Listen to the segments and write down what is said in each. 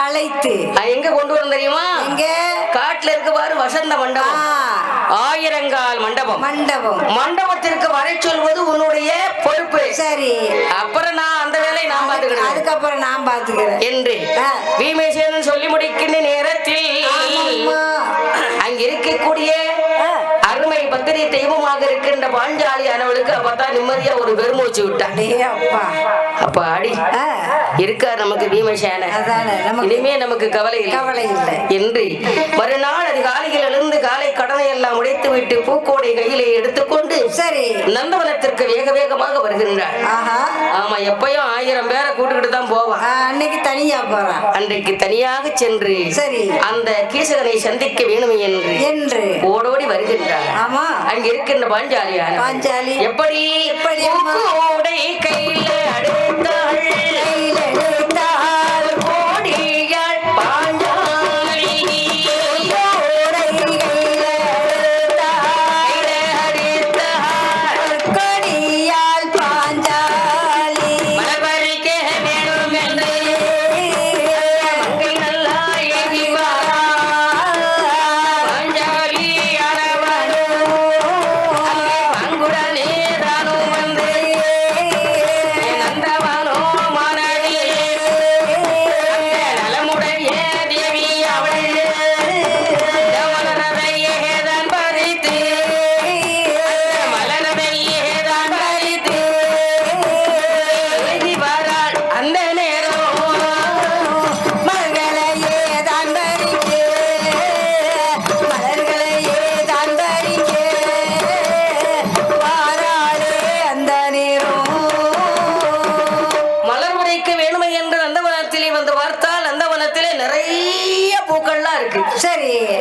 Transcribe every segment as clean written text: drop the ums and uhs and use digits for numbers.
அழைத்து எங்க கொண்டு வர தெரியுமா? எங்க? காட்டுல இருக்கு பாரு வசந்த மண்டபம், ஆயிரங்கால் மண்டபம். மண்டபத்திற்கு வரை சொல்வது உன்னுடைய பொறுப்பு. சரி, அப்புறம் நான் அந்த வேலையை நான் பாத்துக்கிறேன். அதுக்கப்புறம் நான் பாத்துக்கிறேன் என்று பீமசேனன் சொல்லி முடிக்கின்ற நேரத்தில் அங்க இருக்கக்கூடிய அருமை பத்திரி தெய்வமாக இருக்கின்ற பாஞ்சாலி அனவளுக்கு அப்பதான் நிம்மதியா ஒரு பெருமூச்சு விட்டான். அப்ப அடி இருக்கார் நமக்கு பீமசேன, இனிமே நமக்கு கவலை இல்லை என்று மறுநாள் அதிகாலையில் எழுந்து காலை கடனை எல்லாம் உடைத்து விட்டு பூக்கோடை கையிலே எடுத்துக்கொண்டு சரி நந்தவனத்திற்கு வேக வேகமாக வருகின்றார். ஆமா, எப்பயும் 1000 பேரை கூட்டுக்கிட்டு தான் போவான். அன்னைக்கு தனியா போறான். அன்றைக்கு தனியாக சென்று சரி அந்த கீசகனை சந்திக்க வேணும் என்று ஓடோடி வருகின்றார். ஆமா, அங்க இருக்கின்ற பாஞ்சாலி எப்படி பூக்கோடை கையில அடுத்தாள்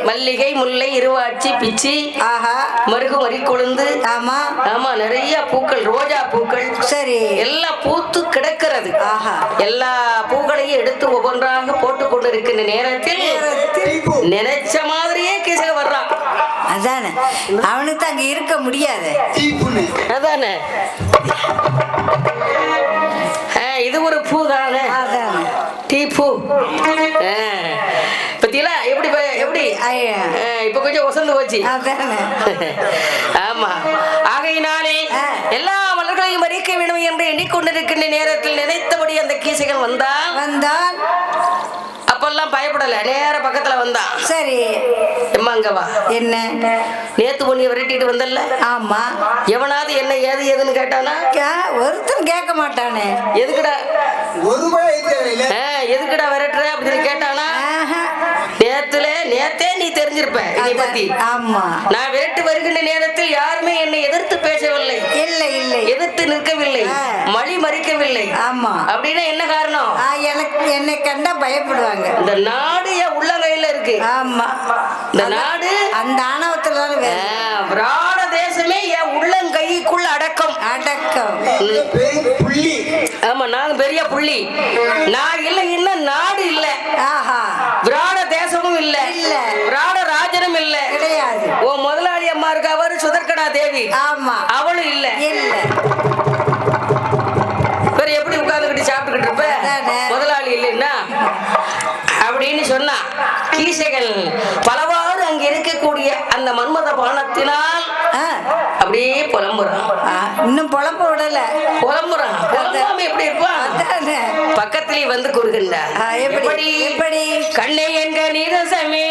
மல்லிகை முல்லை இருவாட்சி பிச்சி மருகு மறி கொழுந்து ஆமா ஆமா நிறைய பூக்கள், ரோஜா பூக்கள் சரி எல்லாம் பூத்து கிடக்கிறது. எல்லா பூக்களையும் எடுத்து ஒவ்வொன்றாக போட்டு கொண்டு இருக்கின்ற நேரத்தில் நினைச்ச மாதிரியே கீசக வர்றான். அதானே அவனுக்கு அங்க இருக்க முடியாது. அதானே இது ஒரு பூ தானே, டீ பூ. பத்தியெல்லாம் எப்படி இப்ப கொஞ்சம் வசந்து போச்சு. ஆமா, ஆகையினாலே எல்லா மலர்களையும் மறிக்க வேண்டும் என்று எண்ணிக்கொண்டிருக்கின்ற நேரத்தில் நினைத்தபடி அந்த கீசகன் வந்தான். அப்பெல்லாம் பயப்படல, நேர பக்கத்துல வந்தான். சரி எம்மா அங்க வா. என்ன நேத்து பொண்ணிய விரட்டிட்டு வந்தல்ல? ஆமா. எவனாவது என்ன ஏதுன்னு கேட்டானா? ஒருத்தன் கேட்க மாட்டானே. எதுக்குடா எதுக்குடா விரட்டுற அப்படின்னு கேட்டானா? நேத்தே நீ தெரிஞ்சிருப்ப இதை பத்தி. ஆமா, நான் விரட்டு வருகின்ற நேரத்தில் யாருமே என்னை எதிர்த்து பேசவில்லை, இல்லை எதிர்த்து நிற்கவில்லை, மொழி மறிக்கவில்லை. ஆமா, அப்படின்னா என்ன காரணம்? என்னை கண்டா பயப்படுவாங்க. இந்த நாடு என் உள்ளங்கையில இருக்கு. ஆமா, இந்த நாடு அந்த ஆணவத்துல விராட தேசமே என் உள்ளங்கைக்குள்ள அடக்கம். ஆமா, நாங்க பெரிய புள்ளி. நான் இல்லை, இன்னும் நாடு இல்ல, விராட தேசமும் இல்ல, விராட ராஜனும் இல்ல, கிடையாது. ஓ முதலாளி அம்மா இருக்கு, அவரு சுதர்கடா தேவி. ஆமா, அவளும் இல்ல. எப்படி உட்கார்ந்துகிட்டு சாப்பிட்டுக்கிட்டு இருப்ப? முதலாளி இல்லைன்னா அப்படின்னு சொன்னா கீசகன் பலவாறு அங்க இருக்கக்கூடிய அந்த மன்மத பானத்தினால் அப்படியே புலம்புறான். இன்னும் புலம்ப விடல, புலம்புறான். புலம்பாம எப்படி இருப்பான்? பக்கத்திலே வந்து கூறுகின்றார். எப்படி கண்ணே எங்க நீரசமே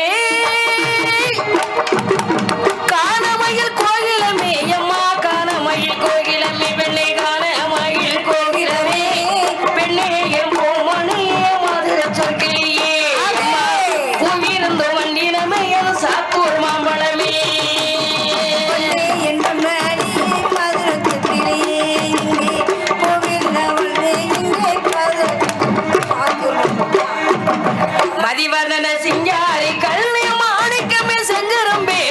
காணமயில் கோகிலமே, எம்மா காணமயில் கோகிலமே, பெண்ணை காணமயில் கோகிலமே, பெண்ணே என் பொம்மணியே மதுர சொற்கிளியே, பூவிருந்த வண்டினமே என் சாத்தூர் மாம்பழமே, மதிவர்ணன சிங்காரி கல்வி மாணிக்கமே செஞ்சரம்பே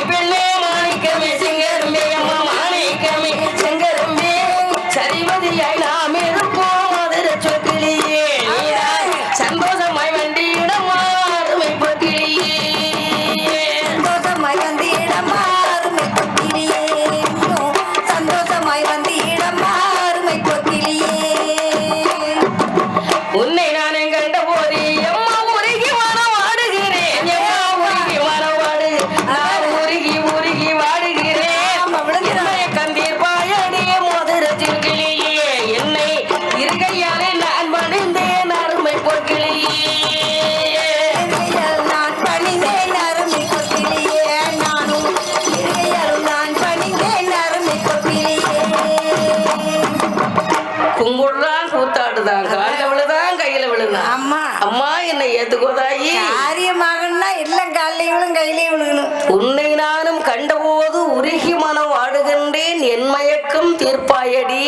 விழுகணும். ஆமா அம்மா என்னை ஏத்துக்கோதாயி. காரியமாகனா எல்லாம் காலையிலும் கையிலையும் விழுகணும். உன்னை நானும் கண்டபோது உருகி மனம் வாடுகின்றேன், என் மயக்கம் தீர்ப்பாயடி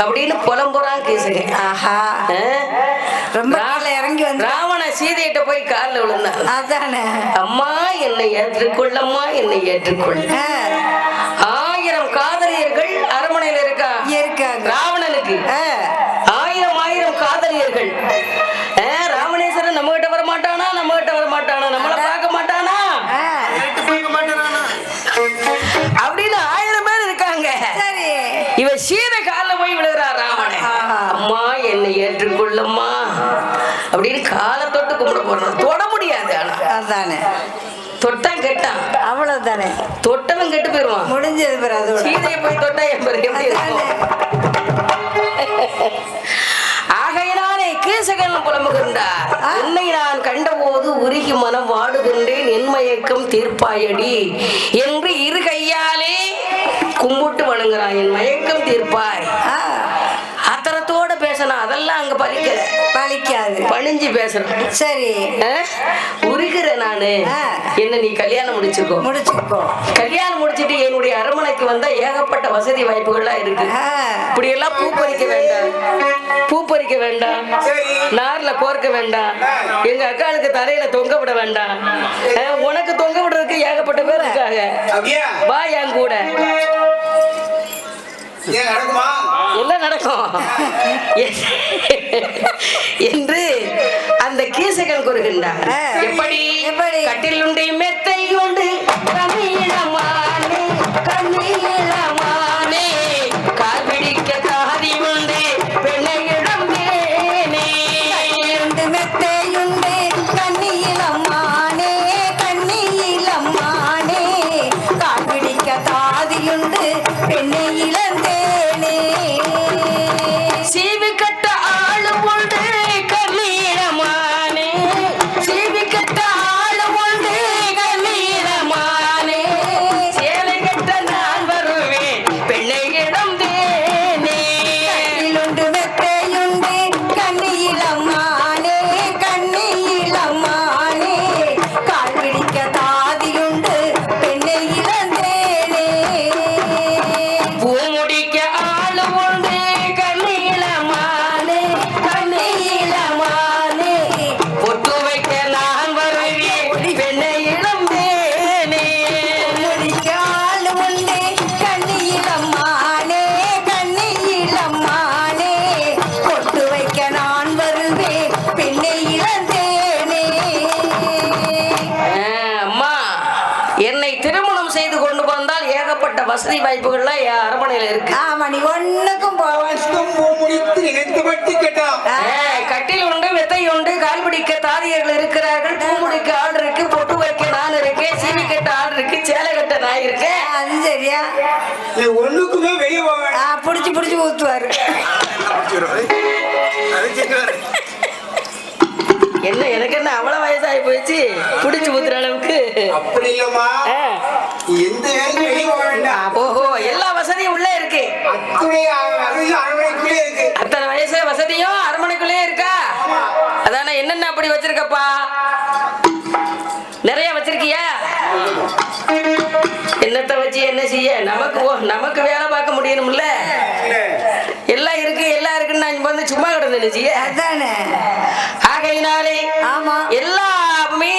அப்படின்னு புலம்புறான் கீசகன். ஆஹா ரொம்ப இறங்கி வந்து ராவண சீதையிட்ட போய் காலில் விழுந்தான். அதானே அம்மா என்னை ஏற்றுக்கொள்ளம்மா, என்னை ஏற்றுக்கொள்ள. 1000 காதலியர்கள் அரண்மனையில இருக்காங்க. ராவணனுக்கு 1000 காதலியர்கள். ராவணேஸ்வரன் நம்ம கிட்ட வர மாட்டானா, நம்மள பார்க்க மாட்டானா அப்படின்னு 1000 பேர் இருக்காங்க. இவ சீதை காலில் போய் விழுகிறா ராவணன். அம்மா என்னை ஏற்றுக்கொள்ளம்மா அப்படின்னு காலை தொட்டு கும்பிட போறான். தொட முடியாது. ஆனா அதானே தொட்டான் கெட்டான், அவ்வளவுதானே. தொட்டவன் கெட்டு போயிருவான். முடிஞ்சது பிறகு சீதையை போய் தொட்டா என் பிறகு எப்படி இருக்கும்? ஆகையினாலே கீசகன் புலம்புகின்றார். உன்னை நான் கண்டபோது உருகி மனம் வாடுகின்றேன், என் மயக்கம் தீர்ப்பாயடி என்று இரு கையாலே கும்பிட்டு வணங்குறான். என் மயக்கம் தீர்ப்பாய். ஆத்திரத்தோட பேசணும், அதெல்லாம் அங்க பலிக்காது. பணிஞ்சு பேசணும். சரி உருகிற நானு என்ன நீ கல்யாணம் முடிச்சுக்கோ. கல்யாணம் முடிச்சிட்டு என்னுடைய அரண்மனைக்கு வந்தா ஏகப்பட்ட வசதி வாய்ப்புகள்லாம் இருக்கு. இப்படி எல்லாம் பூ பறிக்க வேண்டாம், நார்ல கோர்க்க வேண்டாம், எங்க அக்காளுக்கு தலையில தொங்க விட வேண்டாம். உனக்கு தொங்க விடுறதுக்கு ஏகப்பட்ட பேர் இருக்காங்க. வா என் கூட, எல்லாம் நடக்கும் என்று அந்த கீசகன் கூறுகின்றார். எப்படி கட்டில் உண்டு மெத்தை உண்டு கண்ணீளமானே கால் பிடிக்க தாதி உண்டு பெண்ணையிடம் வேணே. மெத்தையுண்டு கண்ணீளமானே கால் பிடிக்க தாதியுண்டு பெண்ணை இழந்தேனே. சீவி கட்ட ஆளு உண்டு கண்ணீரமானே, சீவி கட்ட ஆளு உண்டு கண்ணீரமானே, சேலை கட்ட நான் வருவேன் பெண்ணை இழந்தேனே. கண்ணிலுண்டு மெத்தையுண்டு கண்ணியிலம்மானே கால் பிடிக்க தாதியுண்டு பெண்ணை இழந்தேனே. பூமுடிக்க ஆளு உண்டு கண்ணீளமானே, பொட்டு வைக்க நான் வருவேன் பெண்ணை இழந்தேனே. முடிக்க ஆளு உண்டு கண்ணியிலம்மானே பொட்டு வைக்க நான் வருவேன் பெண்ணை இழந்தேனே. அம்மா என்னை திருமணம் செய்து கொண்டு வந்தால் ஏகப்பட்ட வசதி வாய்ப்புகள்லாம் என் அரண்மனையில இருக்கு. ஆமா நீ ஒண்ணுக்கும் கட்டில் உண்டு, மெத்தை உண்டு, கால் பிடிக்க தாதியர்கள் இருக்கிறார்கள், பூ முடிக்க ஆள் இருக்கு, பொட்டு வைக்க நான் இருக்கேன், சீவி கட்ட ஆள் இருக்கு, சேலை கட்ட நான் இருக்கேன். அது சரியா ஒண்ணுக்குமே வெளியே போவேன். புடிச்சு ஊத்துவாரு. என்ன எனக்கு என்ன அவ்வளவு வயசாகி போயிடுச்சு புடிச்சு ஊத்துற அளவுக்கு? அப்படி இல்லம்மா, எந்த வேலையும் வெளியே போக வேண்டாம். ஓஹோ, எல்லா வசதியும் உள்ள இருக்கு. அரண்மனைக்குள்ளே இருக்கு. அத்தனை வயசு வசதியும் அரண்மனைக்குள்ளே இருக்கா? அதான என்னென்ன அப்படி வச்சிருக்கப்பா? நிறைய வச்சிருக்கியா? என்னத்தை வச்சு என்ன செய்ய? நமக்கு வேலை பார்க்க முடியணும்ல. எல்லாம் இருக்குன்னு நான் வந்து சும்மா கிடந்து அதானே. ஆகையினாலே ஆமா எல்லாமே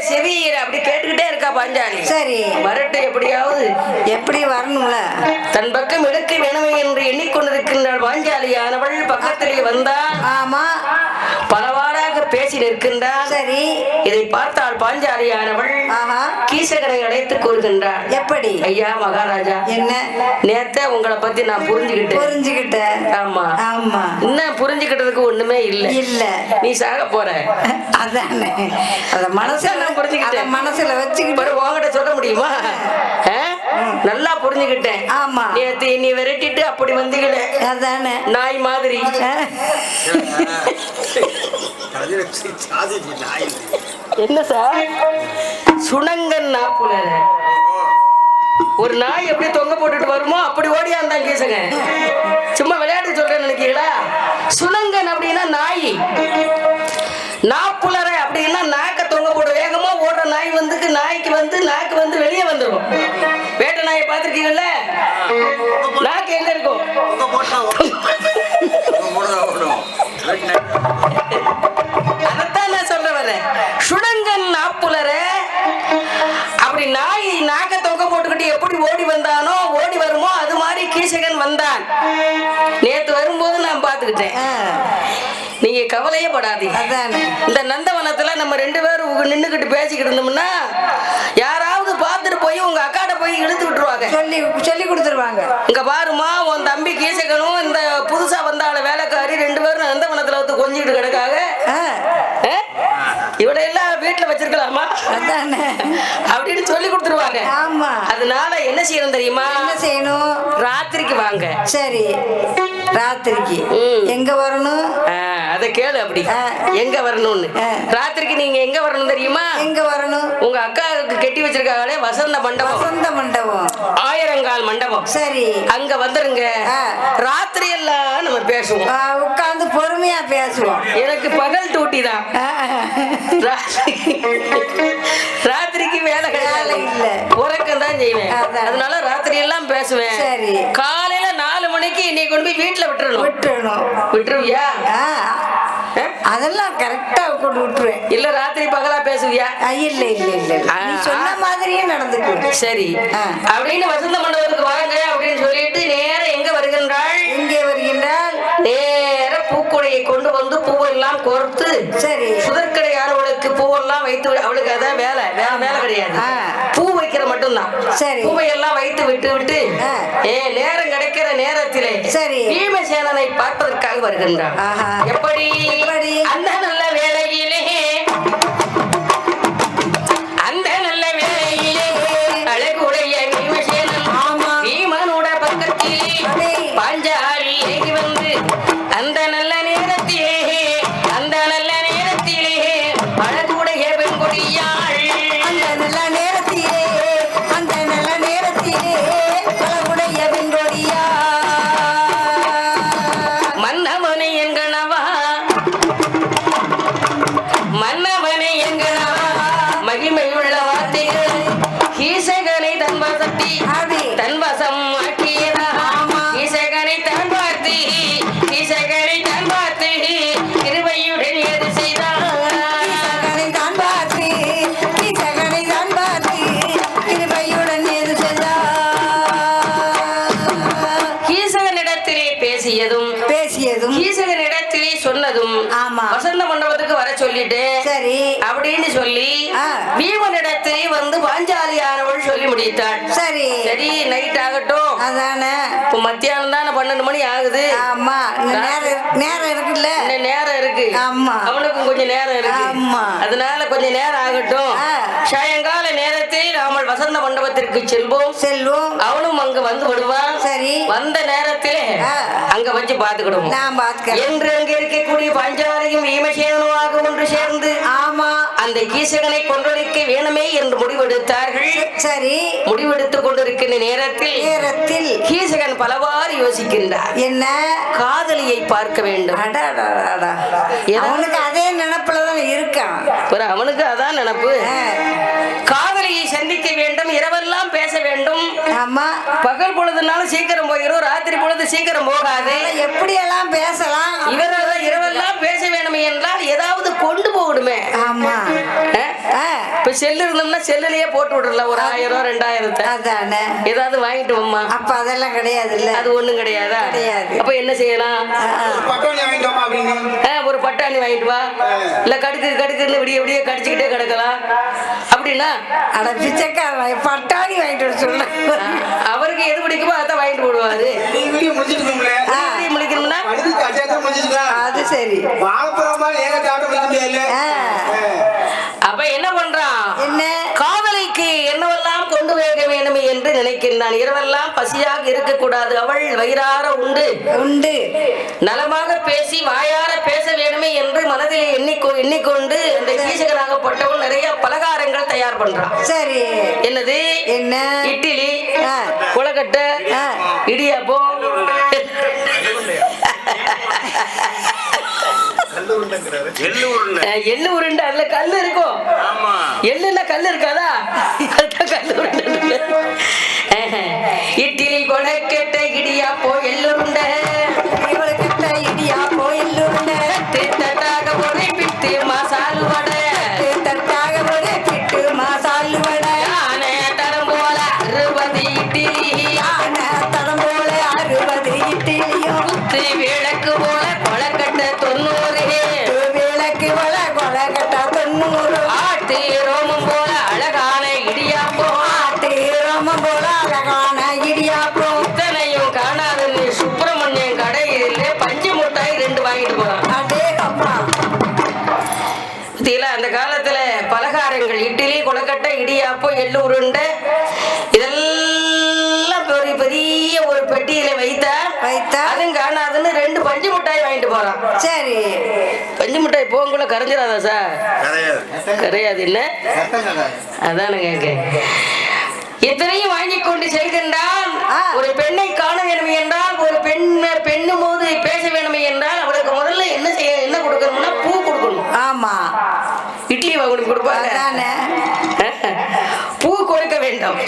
செவி அப்படி கேட்டுக்கிட்டே இருக்கா பாஞ்சாலி. சரி வரட்டு, எப்படியாவது எப்படி வரணும்ல. தன் பக்கம் எடுக்க வேணுமே என்று எண்ணிக்கொண்டிருக்கின்றாள் பாஞ்சாலியானவள். பக்கத்திலே வந்தால் ஆமா பலவாறாக பேசி நிற்கின்றாள். சரி இதை பார்த்தால் பாஞ்சாலியானவள் கீசகரை அழைத்து கூறுகின்றாள். எப்படி? ஐயா மகாராஜா, என்ன நேத்த உங்களை பத்தி நான் புரிஞ்சுக்கிட்டேன். ஆமா இன்னும் புரிஞ்சுக்கிட்டதுக்கு ஒண்ணுமே இல்ல. நீ சாக போற. அதானே அத மனசுல புரிஞ்சுக்கிட்டேன். மனசுல வச்சுக்கிட்டு உங்ககிட்ட சொல்ல முடியுமா? நல்லா புரிஞ்சுக்கிட்டேன். ஆமா நேத்து நீ விரட்டிட்டு அப்படி வந்தீங்களே, அதானே நாய் மாதிரி. என்ன சார் சுணங்கன் நாப்புல ஒரு நாய் எப்படி தொங்க போட்டுட்டு வருமோ அப்படி ஓடியாந்தான் கீசகன். சும்மா விளையாட்டு சொல்றேன்னு நினைக்கிறீங்களா? சுணங்கன் அப்படின்னா நாய், நாப்புலரை அப்படின்னா நாக்க தொங்க போட்டு வேகமா ஓடுற நாய் நாய்க்கு நாக்கு வெளியே வந்துடும். வேட்டை நாயை பார்த்திருக்கீங்கல்ல? நாக்கு எங்க இருக்கும்? அதைத்தான் நான் சொல்ல வரேன். சுணங்கன் நாப்புலர அப்படி நாய் நாக்க தொங்க போட்டுக்கிட்டு எப்படி ஓடி வந்தானோ ஓடி வருமோ அது மாதிரி கீசகன் வந்தான். நேத்து வரும்போது நான் பார்த்துக்கிட்டேன். நீங்க கவலையே படாதீங்க. இந்த நந்தவனத்துல நம்ம 2 பேரும் நின்னுக்கிட்டு பேசிக்கிட்டு இருந்தோம்னா யாராவது பார்த்துட்டு போய் உங்க அக்காட்ட போய் இழுத்து விட்டுருவாங்க, சொல்லி கொடுத்துருவாங்க. இங்க பாருமா உன் தம்பி கீசகனும் இந்த புதுசா வந்தால வேலைக்காரி 2 பேரும் நந்தவனத்துல வந்து கொஞ்சிட்டு கிடக்காக, இவளையெல்லாம் வீட்டுல வச்சிருக்கலாமா அப்படின்னு சொல்லி கொடுத்துருவாங்க. அதனால என்ன செய்யணும் தெரியுமா? என்ன செய்யணும்? ராத்திரிக்கு வாங்க. சரி, ராத்திரிக்கு எங்க வரணும்? அத கேளு. அப்படி எங்க வரணும்னு ராத்திரிக்கு நீங்க எங்க வரணும் தெரியுமா? எங்க வரணும்? உங்க அக்காவுக்கு கட்டி வச்சிருக்காங்களே வசந்த மண்டபம், வசந்த மண்டபம், ஆயிரங்கால் மண்டபம். சரி, அங்க வந்துருங்க. ராத்திரி எல்லாம் நம்ம பேசுவோம், உட்கார்ந்து பொறுமையா பேசுவோம். எனக்கு பகல் டூட்டி தான், ராத்திரிக்கு வேலை இல்ல, உறக்கம் தான் செய்வேன். அதனால ராத்திரி எல்லாம் பேசுவேன். சரி, காலையில 4 மணிக்கு நீ கொண்டு போய் வீட்டுல விட்டுறணும். விட்டுருவியா? அதெல்லாம் கரெக்டா கொண்டு விட்டுருவேன். இல்ல ராத்திரி பகலா பேசுவியா? இல்ல இல்ல இல்ல, நீ சொன்ன மாதிரியே நடந்துக்கு. சரி அப்படின்னு வசந்த மண்டபத்துக்கு வாங்க அப்படின்னு சொல்லிட்டு நேர எங்க வருகின்றாள்? எங்கே வருகின்றாள்? நேர பூக்குடையை கொண்டு வந்து பூவெல்லாம் கோர்த்து, சரி, சுதற்கடை யாரோளுக்கு பூவெல்லாம் வைத்து, அவளுக்கு அதான் வேலை, வேலை கிடையாது, பூ வைக்கிற மட்டும்தான். சரி, பூவையெல்லாம் வைத்து விட்டு நேரம் கிடைக்கிற நேரத்திலே சரி பீமசேனனை பார்ப்பதற்காக வருகின்றார். எப்படி? அந்த நல்ல வேளையிலே, அந்த நல்ல வேளையிலே அழகுடைய பீமசேனன் பீமனோட பக்கத்திலே பாஞ்சாலி ஏகி வந்து அந்த நல்ல நேரத்திலே, அந்த நல்ல நேரத்திலே அழகுடைய பெண்கொடியாள், அந்த நல்ல நேரத்திலே, அந்த நல்ல நேரத்திலே அழகுடைய பெண்கொடியாள். மன்னவனை எங்கனவா, மன்னவனை எங்கனவா மகிமையுள்ள வார்த்தைகள் கீசகனை தன்வசத்தி தன்வசம் ஆக்கியதா. கீசகனை தன் பார்த்து, கீசகனை தன் பார்த்து கிருபையுடன் எது செய்தார்? கீசகனை தான் பார்த்து, கீசகனை தான் பார்த்து கிருபையுடன் எது செய்தார்? கீசகனிடத்திலே பேசியதும் கீசகனிடத்திலே சொன்னதும் வசந்த மண்டபத்துக்கு வர சொல்லிட்டு சரி அப்படின்னு சொல்லி பீமனிடத்திலே வந்து பாஞ்சாலியானவள் சொல்லி முடித்தாள். சரி சரி, நைட் ஆகட்டும். அதானே, இப்ப மத்தியானம் தானே 12 மணி ஆகுது. ஆமா, நேரம் இருக்குல்ல, நேரம் இருக்கு. ஆமா, அவனுக்கும் கொஞ்சம் நேரம் இருக்கு. ஆமா, அதனால கொஞ்சம் நேரம் ஆகட்டும். சாயங்கால நேரத்தில் நாமல் வசந்த மண்டபத்திற்கு செல்வோம். அவனும் அங்க வந்து விடுவான். சரி, வந்த நேரத்திலே அங்க வச்சு பாத்துக்கிடுவோம். என்று அங்க இருக்கக்கூடிய பாஞ்சாலியும் பீமசேனனுமாக ஒன்று சேர்ந்து ஆமா அந்த கீசகனை கொன்றொழிக்க வேணுமே என்று முடிவெடுத்தார்கள். சரி, முடிவெடுத்துக் கொண்டிருக்கின்ற நேரத்தில் கீசகன் பலவாறு யோசிக்கின்றார். என்ன? காதலியை பார்க்க வேண்டும். அவனுக்கு அதே நினைப்புலதான் இருக்கான். அவனுக்கு அதான் நினைப்பு. காதலியை சந்திக்க வேண்டும், இரவெல்லாம் பேச வேண்டும். ஆமா, பகல் பொழுதுனாலும் சீக்கிரம் போயிடும், ராத்திரி பொழுது சீக்கிரம் போகாது. எப்படி எல்லாம் பேசலாம்? இவரெல்லாம் இரவெல்லாம் பேச வேணும் என்றால் ஏதாவது கொண்டு போகணுமே. ஆமா, இப்ப செல்லு இருந்தோம்னா செல்லுலயே போட்டு விடலாம், ஒரு 1000 2000. அதானே, ஏதாவது வாங்கிட்டு வாமா. அப்ப அதெல்லாம் கிடையாது இல்ல, அது ஒண்ணும் கிடையாதா? கிடையாது. அப்ப என்ன செய்யலாம்? ஒரு பட்டாணி வாங்கிட்டு வா, இல்ல கடுக்குன்னு விடிய கடிச்சுக்கிட்டே கிடக்கலாம். அப்படின்னா அட பிச்சைக்காரன் பட்டாணி வாங்கிட்டு வர சொல்ல, அவருக்கு எது பிடிக்குமோ அதான் வாங்கிட்டு போடுவாரு. முடிக்கணும்னா அது சரி. அப்ப என்ன பண்றான்? என்ன காதலிக்கு என்னவெல்லாம் கொண்டு போக வேண்டும் என்று நினைக்கின்றான். இரவெல்லாம் பசியாக இருக்கக்கூடாது, அவள் வயிறார உண்டு நலமாக பேசி வாயார பேச வேண்டுமே என்று மனதில் எண்ணிக்கொண்டு அந்த கீசகனாகப்பட்டவள் நிறைய பலகாரங்கள் தயார் பண்றான். சரி, என்னது? என்ன? இட்லி, கொலக்கட்டை, இடியாப்பம், எள்ளு உருண்டை. அதுல கல்லு இருக்கும். எள்ளுல கல்லு இருக்காதா? அதுதான் கல்லு உருண்டை. இட்லி, கொலக்கட்டை, இடியாப்பம், எள்ளு உருண்டை, இடியாப்பம், எள்ளு உருண்டை, தட்டாக ஒரு பிட்டு மசாலு வடை, தட்டாக ஒரு பிட்டு மசாலு வடை, ஆனை தரம் போல 60 இட்லி, ஆனை தரம் போல 60 இட்லியும், குத்து விளக்கு போல கொலக்கட்டை 90, விளக்கு போல கொலக்கட்டை 90, ஆட்டு ரோமம் போல அழகான இடியாப்பம், ஆட்டு ரோமம் போல அழகான இடியாப்பம். இத்தனையும் காணாதுன்னு சுப்பிரமணியன் கடையில் பஞ்சு மிட்டாய் 2 வாங்கிட்டு போறான். அதே அப்பா அந்த காலத்துல பலகாரங்கள் இட்லி, கொலக்கட்டை, இடியாப்பம், எள்ளு உருண்டை இதெல்லாம் பெரிய பெரிய ஒரு பெட்டியில வைத்தா அதுவும் காணாதுன்னு 2 பஞ்சு மிட்டாய் வாங்கிட்டு போறான். சரி, பஞ்சு மிட்டாய் போகுள்ள கரைஞ்சிடாதா சார்? கரையாது. என்ன அதான கேட்க. எத்தனையும் வாங்கி கொண்டு செல்கின்றான். ஒரு பெண்ணை காண வேணும் என்றால், ஒரு பெண்ணும் போது பேச வேணும் என்றால் அவளுக்கு முதல்ல என்ன கொடுக்கணும்னா பூ கொடுக்கணும். ஆமா, இட்லி வாங்கி கொடுப்பாங்க, பூ கொடுக்க வேண்டும்.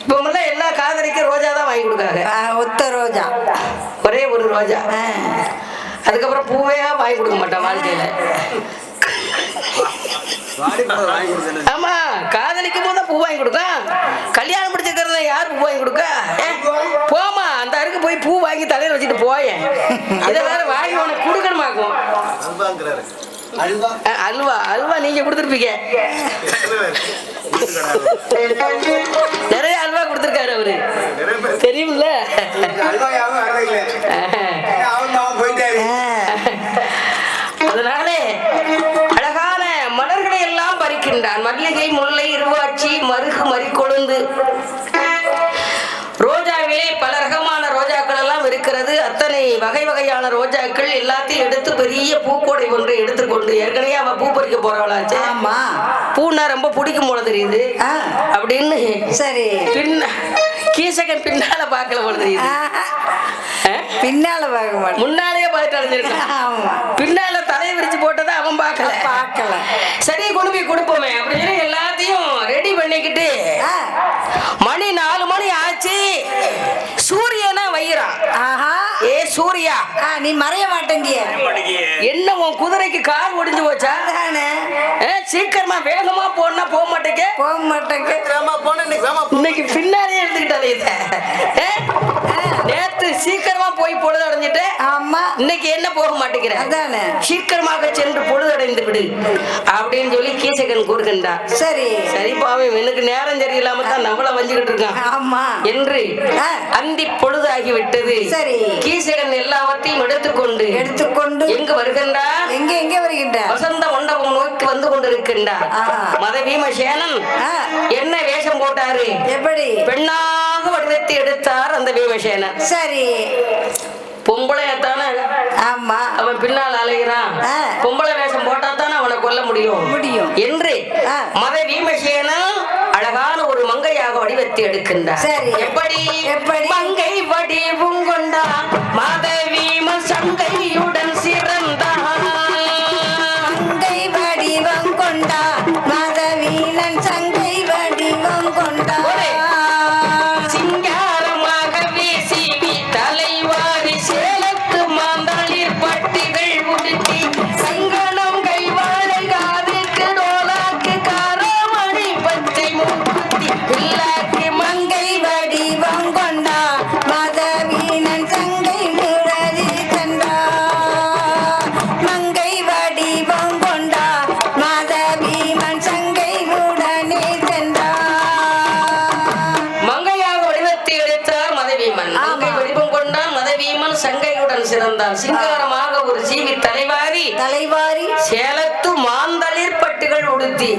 இப்ப முதல்ல எல்லா காதலிக்கும் ரோஜா தான் வாங்கி கொடுக்காங்க. ஒத்த ரோஜா, ஒரே ஒரு ரோஜா. அதுக்கப்புறம் பூவே வாங்கி கொடுக்க மாட்டான் வாழ்க்கையில. ஆமா, காதலிக்கும் போது பூ வாங்கி கொடுக்க. கல்யாணம் முடிச்சிருக்கிறத யார் பூ வாங்கி கொடுக்க? போமா, அந்த அருக்கு போய் பூ வாங்கி தலையில வச்சுட்டு போயேன். இதை வேற வாங்கி உனக்கு கொடுக்கணுமாக்கும். அல்வா அல்வா நீங்க கொடுத்துருப்பீங்க. நிறைய அல்வா கொடுத்துருக்காரு அவரு, தெரியும்ல. அதனாலே அழகான மலர்களை எல்லாம் பறிக்கின்றான். மல்லிகை, முல்லை, இருவாச்சி, மருகு, மறிக்கொழுந்து, ரோஜாவிலே பல ரகமான ரோஜாக்கள் எல்லாம் இருக்கிறது. அத்தனை வகை வகையான ரோஜாக்கள் எல்லாத்தையும் எடுத்து பெரிய பூக்கோடை ஒன்று எடுத்துக்கொண்டு, ஏற்கனவே அவ பூ பறிக்க போறவளாச்சு. ஆமா, பூனா ரொம்ப பிடிக்கும் போல தெரியுது அப்படின்னு. சரி, கீசகன் பின்னால பார்க்கல போல தெரியுது. பின்னால பார்க்க மாட்டேன், முன்னாலேயே பார்த்து அடைஞ்சிருக்கான். பின்னால தலையை விரிச்சு போட்டதை அவன் பார்க்கல. சரி, கொண்டு போய் கொடுப்போமே அப்படின்னு எல்லாத்தையும் ரெடி பண்ணிக்கிட்டு மணி 4 மணி ஆச்சு. சூரியனா வைறான். ஏ சூர்யா, நீ மறைய மாட்டேங்கிய. என்ன உன் குதிரைக்கு கால் ஒடிஞ்சு போச்சா? சீக்கிரமா வேகமா போனா போக மாட்டேங்க. இன்னைக்கு பின்னாலே எடுத்துக்கிட்டாலே இத. நேத்து சீக்கிரமா போய் பொழுது அடைஞ்சிட்டு, ஆமா, இன்னைக்கு என்ன போக மாட்டேங்கிற? சீக்கிரமாக சென்று பொழுது அடைந்து விடு அப்படின்னு சொல்லி கீசகன் கூறுகின்றான். சரி சரி பாவம், எனக்கு நேரம் சரியில்லாம தான் நம்மள வஞ்சுக்கிட்டு இருக்கான். ஆமா என்று அந்தி பொழுதாகி விட்டது. சரி, கீசகன் எல்லாவற்றையும் எடுத்துக்கொண்டு எங்கு வருகின்றார்? எங்க வருகின்றார்? வசந்த மண்டபம் நோக்கி வந்து கொண்டிருக்கின்றார். மத பீமசேனன் என்ன வேஷம் போட்டாரு? எப்படி? பெண்ணாக வடிவத்தை எடுத்தார் அந்த பீமசேனன். சரி, பொம்பளையத்தானே. ஆமா, அவன் பின்னால் அலைகிறான். பொம்பளை வேஷம் போட்டா தானே அவனை கொல்ல முடியும் என்று மத பீமசேனன் அழகான ஒரு மங்கையாக வடிவத்தை எடுக்கின்றார். எப்படி? மங்கை வடிவும் கொண்டான் மத பீமன் சங்கையுடன் சிறந்தான். மங்கை வடிவம் கொண்டான் மத வீணன் சங்கை வடிவம் கொண்டான். சிங்காரமாக வீசி தலைவாரி சேலத்து மாந்தளிர் பட்டிகள் உடுத்தி சங்கடம் கைவாழை காதுக்கு டோலாக்கு காரமணி பச்சை மூக்குத்தி பிள்ளாக்கு மங்கை வடிவம் கொண்டா மத வீணன் சங்கை முரளி தந்தா. மங்கை வடிவம் கொண்டா மத வீமன் சங்கை முடனே தந்தா. மங்கையாக வடிவத்தை எடுத்தார் மதவீமன். மங்கை வடிவம் கொண்டான் மதவீமன் சங்கையுடன் சிறந்தான். சிங்காரமாக ஒரு ஜீவி தலைவாரி சேலத்து மாந்தளிர் பட்டுகள் உடுத்தி.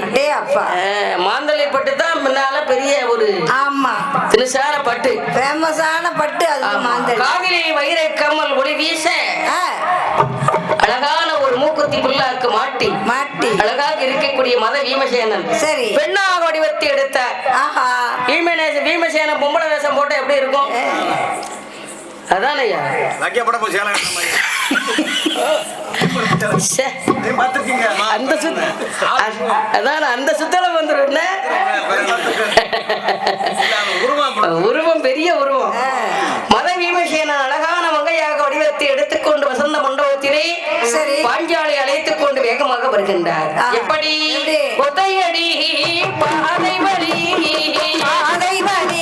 மாந்தளிர் பட்டு தான் முன்னால பெரிய ஒரு தினுசான பட்டு, ஃபேமஸான பட்டு. காவிரி வைரை கம்மல் ஒளி வீச அழகான ஒரு மூக்குத்தி புல்லாக்கு மாட்டி அழகாக இருக்கக்கூடிய மத பீமசேனன் பெண்ணாக வடிவத்தை எடுத்தார். பீமசேன பொம்பளை வேஷம் போட்டா எப்படி இருக்கும்? அதானையா லக்கியப்பட போய் சேலம் பார்த்துருக்கீங்க அந்த அதான் அந்த சுத்தல வந்துடும். உருவம் பெரிய உருவம். மத பீமசேன அழகான மங்கையாக வடிவத்தை எடுத்துக்கொண்டு வசந்த மண்டபத்திலே பாஞ்சாலை அழைத்துக் கொண்டு வேகமாக வருகின்றார். எப்படி? ஒத்தையடி பாதை வழி பாதை வழி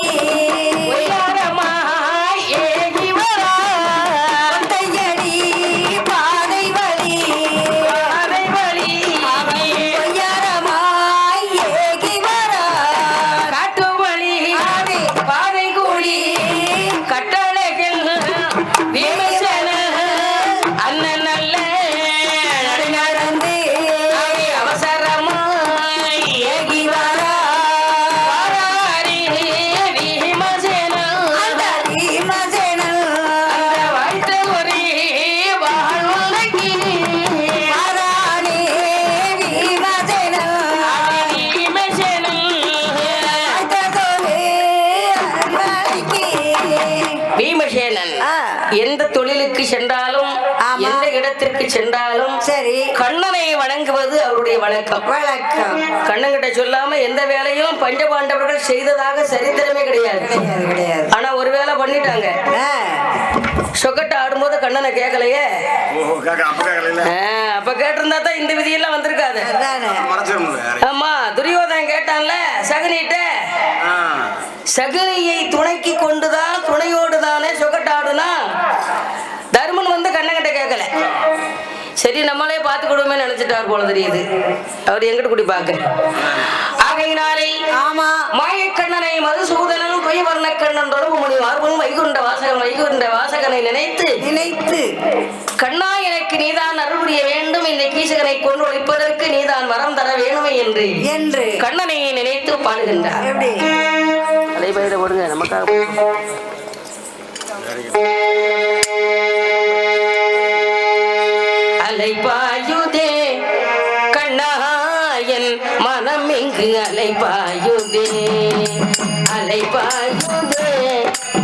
எந்த தொழிலுக்கு சென்றாலும் எந்த இடத்திற்கு சென்றாலும் சரி கண்ணனை வணங்குவது அவருடைய வழக்கம். கண்ணங்கிட்ட சொல்லாம எந்த வேலையும் பஞ்சபாண்டவர்கள் செய்ததாக சரித்திரமே கிடையாது. ஆனா ஒரு வேலை பண்ணிட்டாங்க. சொக்கட்ட ஆடும்போது கண்ணனை கேட்கலையே. அப்ப கேட்டிருந்தா தான் இந்த விதியெல்லாம் வந்திருக்காது. ஆமா, துரியோதனன் கேட்டான்ல சகுனிட்ட. சகுனியை துணைக்கு கொண்டுதான் துணையோடு தானே சொக்கட்டாடுனா. தர்மன் வந்து கண்ணங்கிட்ட கேட்கல. சரி நம்மளே பார்த்து கொடுமே நினைச்சிட்டார் போல தெரியுது. அவர் எங்கிட்ட குடி பார்க்க ஆகையினாலே ஆமா மாயக்கண்ணனை மதுசூதனன் பொய்வர்ண கண்ணன் தொடர்பு மணி மார்பன் வைகுண்ட வாசகனை நினைத்து கண்ணா எனக்கு நீதான் அருள் புரிய வேண்டும். இந்த கீசகனை கொண்டு ஒழிப்பதற்கு நீதான் வரம் தர வேணுமே என்று கண்ணனை நினைத்து பாடுகின்றார். எப்படி அலைபயிர போடுங்க நமக்காக. அலைபாயுதே கண்ணாயன் மனம் இங்கு அலைபாயுதே அலைபாயுதே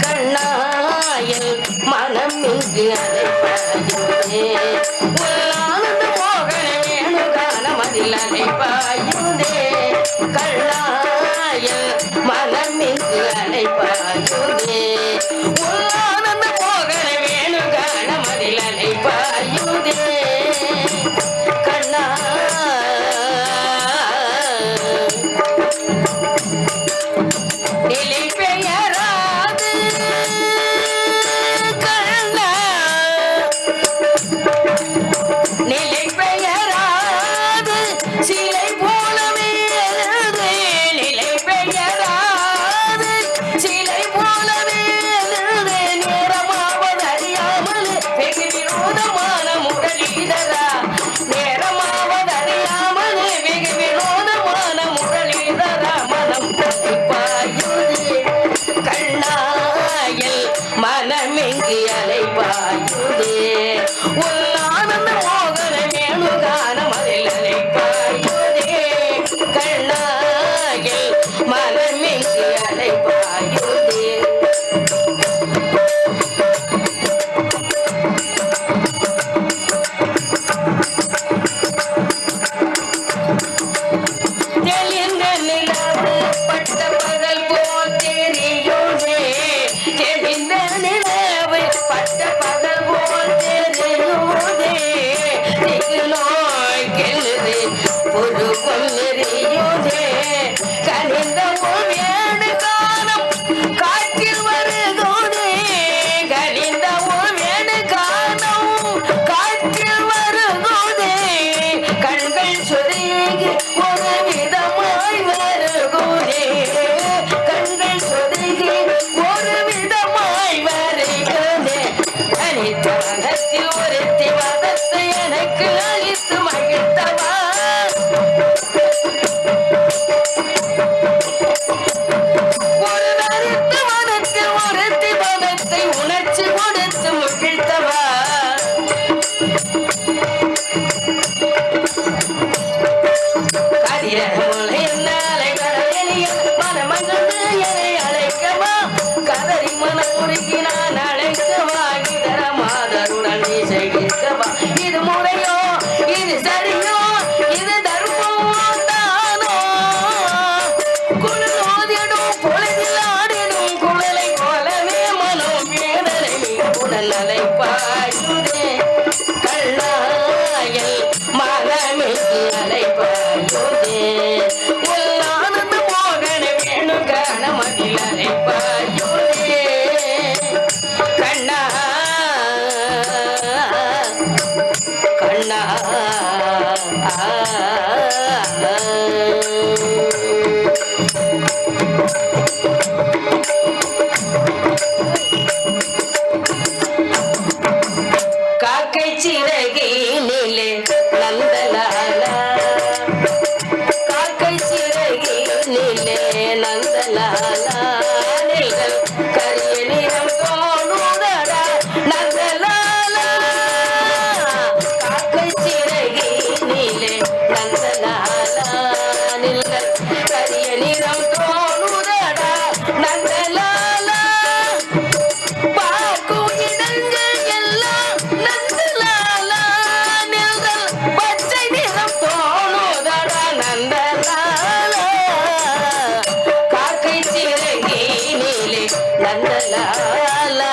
கண்ணாயன் மனம் இங்கு அலைபாயுதே ஆனந்த மோகன வேணுகான மதில் அலைபாயுதே கண்ணாயன் மனம் இங்கு அலைபாயுதே ஆனந்த மோகன வேணுகான மதில் அலைபாயுதே கண்ணா நிலை பெயராது கண்ணா நிலை பெயராது சிலை போலவே நிலை பெயராது சிலை போலவே நேரமாவது அறியாமல் வெகு விரோதமான முரளிதரா நேரமாவது அறியாமல் வெகு விரோதமான முரளிதரா மனம் பாயுதே கண்ணாயல் மனமெங்கி அலைபாயுதே உன்னானந்த மோகன வேணுகான மதில் அலைபாயுதே கண்ணாயல் மனமெங்கி அலைபாயுதே. தெளிந்த நிலவு பட்ட பகல் போல் தெரியுதே தெளிந்த நிலவு பட்ட பகல் போல் தெரியுதே அலைப்பாயுதே கண்ணாயல் மனமிக்கு அலைப்பாயுதே எல்லானந்த மோகன வேணு கணமதில் அலைப்பாயுதே கண்ணா கண்ணா காக்கை சிறகினிலே நந்தலாலா காக்கை சிறகினிலே நந்தலாலா நிழல் கரிய நிறம் தோணுதடா நந்தலாலா காக்கை சிறகினிலே நந்தலாலா நிழல் கரிய நிறம் தோணுதடா நந்தலாலா பார்க்கும் இடங்கள் எல்லாம் நந்தலாலா நிழல் பச்சை நிறம் தோணுதடா நந்தலாலா காக்கை சிறகினிலே நந்தலாலா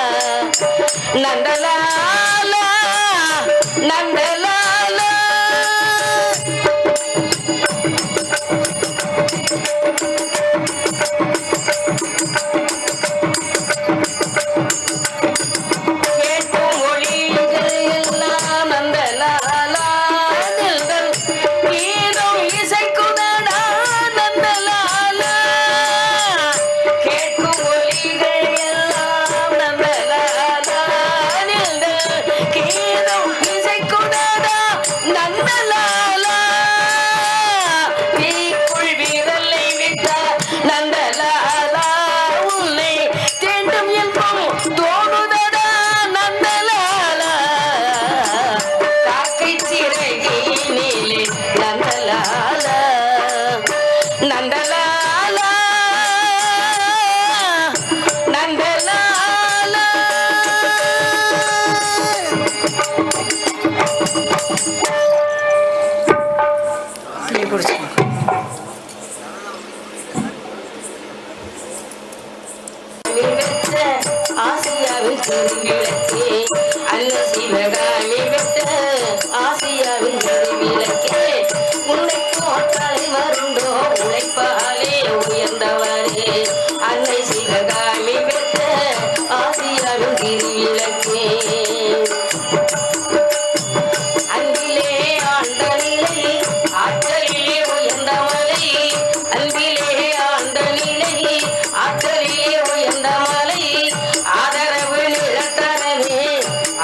நந்தலாலா நந்தலாலா கேட்கும் மொழிகள் எல்லாம் நந்தலாலா நிழல் கீதம் இசைக்குதடா நந்தலாலா கேட்கும் மொழிகள் எல்லாம் நந்தலாலா நிழல் கீதம் இசைக்குதடா நந்தலாலா தீக்குள் விரலை விட்டார் நந்தலாலா உன்னை தேண்டும் என்போம் தோணுதடா நந்தலாலா காக்கை சிறகினிலே நந்தலாலா நந்தலாலா நந்தலாலா பெற்ற ஆசியாவின் திருவிளக்கே அல்ல சிவகாமி பெற்ற ஆசியாவின் திருவிளக்கே உன்னை போட்டாலே வருண்டோ உழைப்பாலே உயர்ந்தவரே அன்னை சிவகாமி பெற்ற ஆசியாவின் திருவிளக்கே அன்பிலே ஆண்ட நிலை ஆற்றலிலே உயர்ந்த மலை அன்பிலே ஆண்ட நிலை ஆற்றலிலே உயர்ந்த மலை ஆதரவு நிழந்தரவே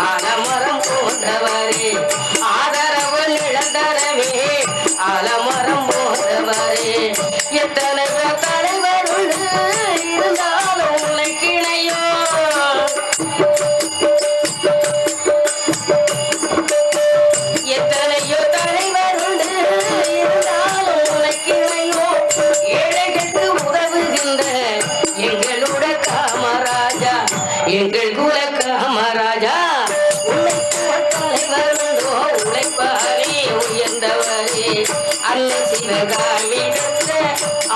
ஆலமரம் போன்றவரே ஆதரவு நிழந்தரவே ஆலமரம் போன்றவரே எத்தனையோ தலைவருள் இருந்தாலும் உன்னை கிணையோ எத்தனையோ தலைவருண்டு இருந்தாலும் உனக்கிணையோ ஏழைகளுக்கு உதவுகின்ற எங்களோட காமராஜா எங்கள் குல காமராஜா உன்னை போல் தலைவருண்டோ உழைப்பாரே உயர்ந்தவரே அன்னை சிவகாமி பெற்ற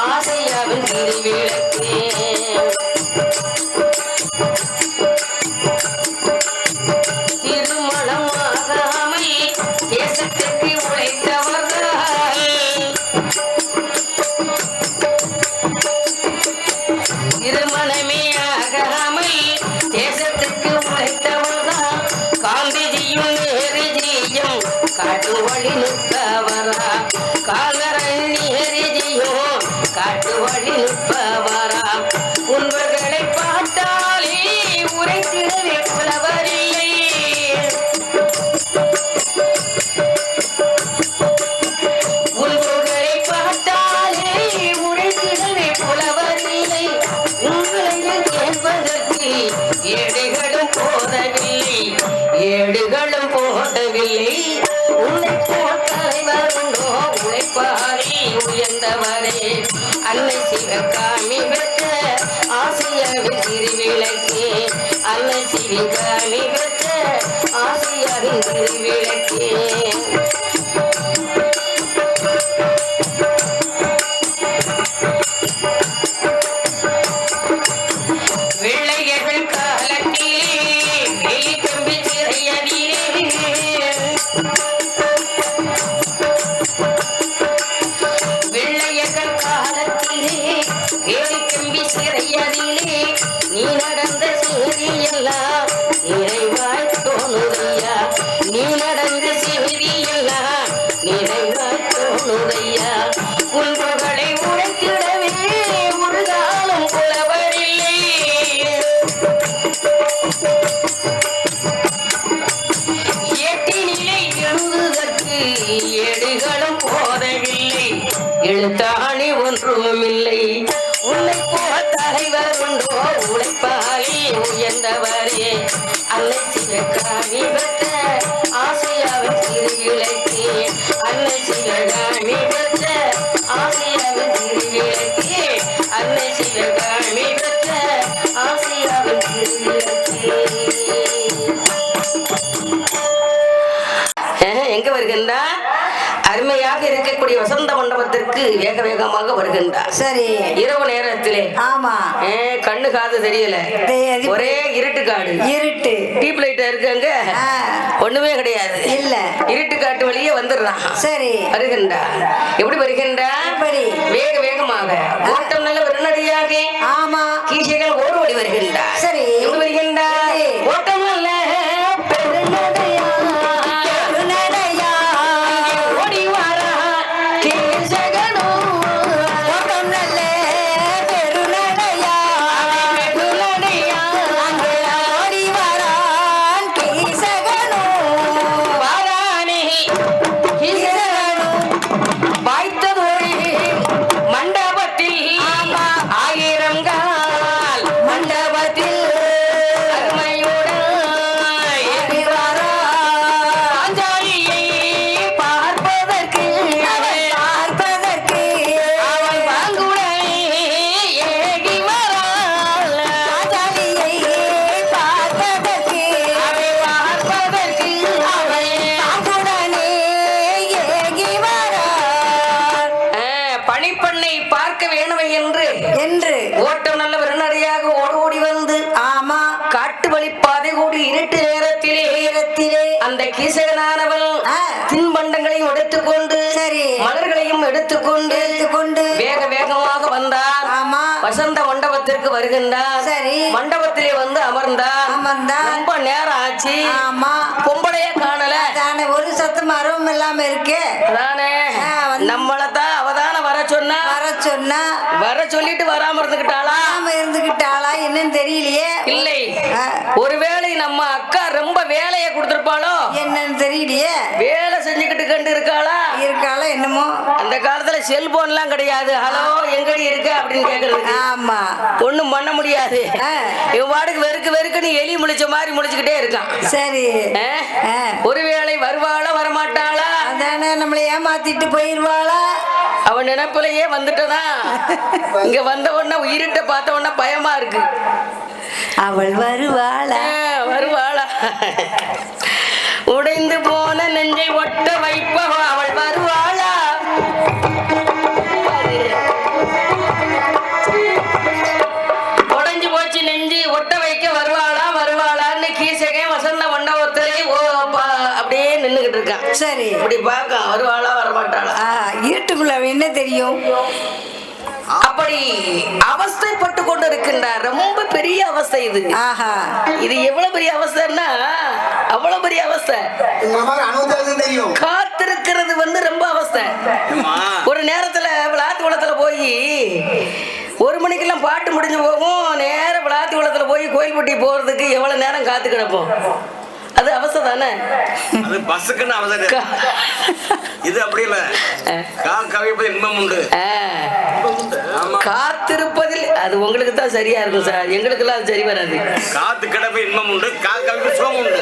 ஆசையாவின் திருவிளக்கே திருமணமாகாமல் தேசத்துக்கு உழைத்தவர்கள் திருமணமே ஆகாமல் தேசத்துக்கு உழைத்தவர்கள் காந்திஜியும் நேருஜியும் காட்டு வழி நிற்பவரா காலரன் நேருஜியும் காட்டு வழி நிற்பவரா உண்மைகளை பார்த்தாலே உரைத்திடவே புலவரில்லை உங்களை பார்த்தாலே உரைத்திடவே புலவரில்லை உங்களை கேட்பதற்கு ஏடுகளும் போதவில்லை ஏடுகளும் போதவில்லை உன்னை போல் தலைவருண்டோ உழைப்பாரே உயர்ந்தவரே அன்னை சிவகாமி பெற்ற ஆசியாவின் திருவிளக்கே அன்னை சிவகாமி பெற்ற ஆசியாவின் திருவிளக்கே வெள்ளையர்கள் காலத்திலே வெளி கம்பி வந்தவரே அன்னை சிவகாமி பெற்ற ஆசியாவின் திருவிளக்கே அன்னை சிவகாமி பெற்ற ஆசியாவின் திருவிளக்கே அன்னை சிவகாமி பெற்ற ஆசியாவின் திருவிளக்கே. எங்க வருகின்றார்? அருமையாக இருக்கக்கூடிய வசந்த மண்டபத்திற்கு வேக வேகமாக வருகின்றார். சரி. இரவு நேரத்திலே. ஆமா. கண்ணு காது தெரியல, ஒரே இருட்டு காடு. இருட்டு டீப் லைட்டா இருக்கு அங்க, ஒண்ணுமே கிடையாது. இல்ல, இருட்டு காட்டு வழியே வந்துடுறான். சரி, வருகின்றார். எப்படி வருகின்றார்? வேக வேகமாக, ஓட்டம் நல்ல வெறுநடியாக. ஆமா, கீசைகள் ஓடி வருகின்றார். சரி, எப்படி வருகின்றார்? ஓட்டம் நல்ல ஓட்டம் நல்ல வெறுநடையாக ஓடி வந்து. ஆமா, காட்டு வழிப்பாதை கூடி இருட்டு நேரத்திலே அந்த கீசகனானவள் தின்பண்டங்களையும் எடுத்துக்கொண்டு, சரி, மலர்களையும் எடுத்துக்கொண்டு வேக வேகமாக வந்தார். ஆமா, வசந்த மண்டபத்திற்கு வருகின்றார். சரி, மண்டபத்திலே வந்து அமர்ந்தார். ரொம்ப நேரம் ஆச்சு. ஆமா, பொம்பளையே காணல. ஒரு சத்தம் அருவம் இல்லாம இருக்கு. அதானே, நம்மளதான் அவதான வர சொன்னா வர சொல்லிட்டு வராம இருந்துகிட்டாளா என்னன்னு தெரியலையே. இல்லை, ஒருவேளை நம்ம அக்கா ரொம்ப வேலையை கொடுத்திருப்பாளோ என்னன்னு தெரியலையே. வேலை செஞ்சுக்கிட்டு கண்டு இருக்காளா என்னமோ. அந்த காலத்துல செல்போன் எல்லாம் கிடையாது. ஹலோ எங்கடி இருக்க அப்படின்னு கேக்குறது. ஆமா, ஒண்ணும் பண்ண முடியாது. இவன் வாடுக்கு வெறுக்குன்னு எலி முழிச்ச மாதிரி முழிச்சுக்கிட்டே இருக்கான். சரி, ஒருவேளை வருவாளா வரமாட்டாளா? அதானே, நம்மளை ஏமாத்திட்டு போயிருவாளா? அவன் நினைப்புலயே வந்துட்டதா. இங்க வந்த உடனே உயிரிட்ட பார்த்த உடனே பயமா இருக்கு. அவள் வருவாளா உடைந்து போன நெஞ்சை ஒட்ட வைப்பவா அவள் வருவாளா? உடைஞ்சு போச்சு நெஞ்சு ஒட்ட வைக்க வருவாளான்னு கீசகே வசந்த மண்டபத்திலே அப்படியே நின்னுகிட்டு இருக்கான். சரி, இப்படி பார்க்க வருவாளா வரமாட்டாளா? இருட்டுக்குள்ள என்ன தெரியும். அப்படி அவஸ்தைப்பட்டு கொண்டு இருக்கின்றார். ரொம்ப பெரிய அவஸ்தை இது. ஆஹா, இது எவ்வளவு பெரிய அவஸ்தைன்னா அவ்வளவு பெரிய அவஸ்தை. காத்திருக்கிறது வந்து ரொம்ப அவஸ்தை. ஒரு நேரத்துல விளாத்தி குளத்துல போய் 1 மணிக்கெல்லாம் பாட்டு முடிஞ்சு போகும். நேர விளாத்தி குளத்துல போய் கோயில்பட்டி போறதுக்கு எவ்வளவு நேரம் காத்து கிடப்போம். அது அவஸ்தை தானே. அது பஸ்ஸுக்குன்னு அவஸ்தை. இது அப்படி இல்ல, காத்திருப்பதில் இன்பம் உண்டு. காத்திருப்பதில் அது உங்களுக்கு தான் சரியா இருக்கும் சார், எங்களுக்கெல்லாம் அது சரி வராது. காத்து கிடப்பு இன்பம் உண்டு, காக்கவிப்பு சுகம் உண்டு.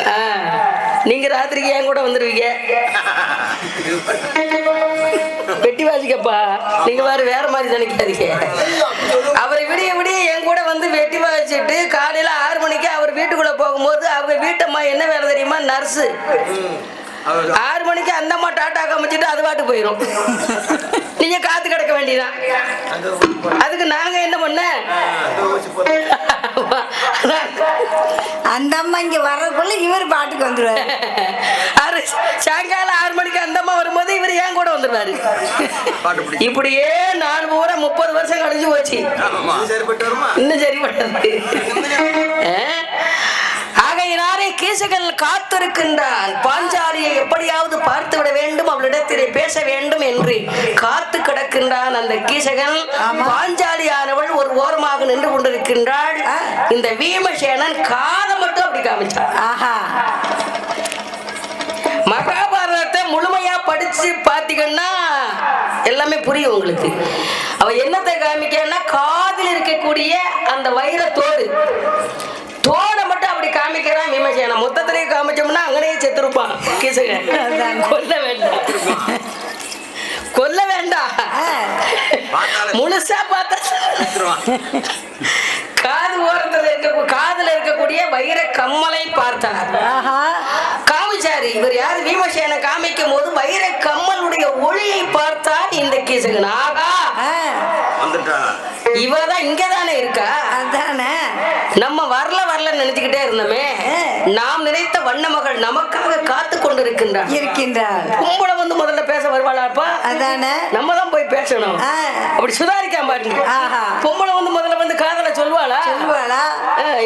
நீங்க ராத்திரிக்கு ஏன் கூட வந்துருவீங்க, வெட்டி வாசிக்கப்பா. நீங்க வேற மாதிரி நினைக்காதீங்க. அவரை விடிய என் கூட வந்து வெட்டி வாசிச்சுட்டு காலையில 6 மணிக்கு அவர் வீட்டுக்குள்ள போகும்போது அவங்க வீட்டம்மா என்ன வேலை தெரியுமா, நர்ஸு. 6 மணிக்கு அந்த அம்மா டாட்டா காமிச்சிட்டு அது பாட்டு போயிடும். நீங்க காத்து கிடக்க வேண்டியதான். அதுக்கு நாங்க என்ன பண்ண, அந்த அம்மா இங்க வர்றதுக்குள்ள இவர் பாட்டுக்கு வந்துருவாரு. சாயங்காலம் 6 மணிக்கு அந்த அம்மா வரும்போது இவர் ஏன் கூட வந்துருவாரு. இப்படியே 4 பூரா 30 வருஷம் கழிஞ்சு போச்சு. இன்னும் சரிப்பட்டது. ஆகையினாரே கீசகன் காத்திருக்கின்றான். பாஞ்சாலியை எப்படியாவது பார்த்து விட வேண்டும், அவளிடத்திலே பேச வேண்டும் என்று காத்து கிடக்கின்றான் அந்த கீசகன். பாஞ்சாலியானவள் ஒரு ஓரமாக நின்று கொண்டிருக்கின்றாள். இந்த பீமசேனன் காதை மட்டும் அப்படி காமிச்சான். ஆஹா, மகாபாரதத்தை முழுமையா படிச்சு பாத்தீங்கன்னா எல்லாமே புரியும் உங்களுக்கு. அவ என்னத்தை காமிக்கன்னா, காதில் இருக்கக்கூடிய அந்த வைரத்தோடு தோட காமிக்கிறான் விமர்சனம். மொத்தத்திலேயே காமிச்சோம்னா அங்கனையே செத்துருப்பான் கீசகன். கொல்ல வேண்டாம், கொல்ல வேண்டாம், முழுசா பார்த்தா காது ஓரத்துல காதுல இருக்கக்கூடிய வைர கம்மலை பார்த்தார். காமிச்சாரு. இவர் யாரு? பீமசேன காமிக்கும் போது வைர கம்மலுடைய ஒளியை பார்த்தார் இந்த கீசகன். ஆகா, இவதான் இங்கதானே இருக்கா? அதானே நம்ம வரல நினைச்சுக்கிட்டே இருந்தோமே. நாம் நினைத்த வண்ண மகள் நமக்காக காத்து கொண்டிருக்கின்றார். கும்பல வந்து முதல்ல பேச வருவாளாப்பா? அதானே நம்ம தான் போய் பேசணும். அப்படி சுதாரிக்காம பாருங்க. பொம்பளை வந்து முதல்ல வந்து காதல சொல்லுவாளா?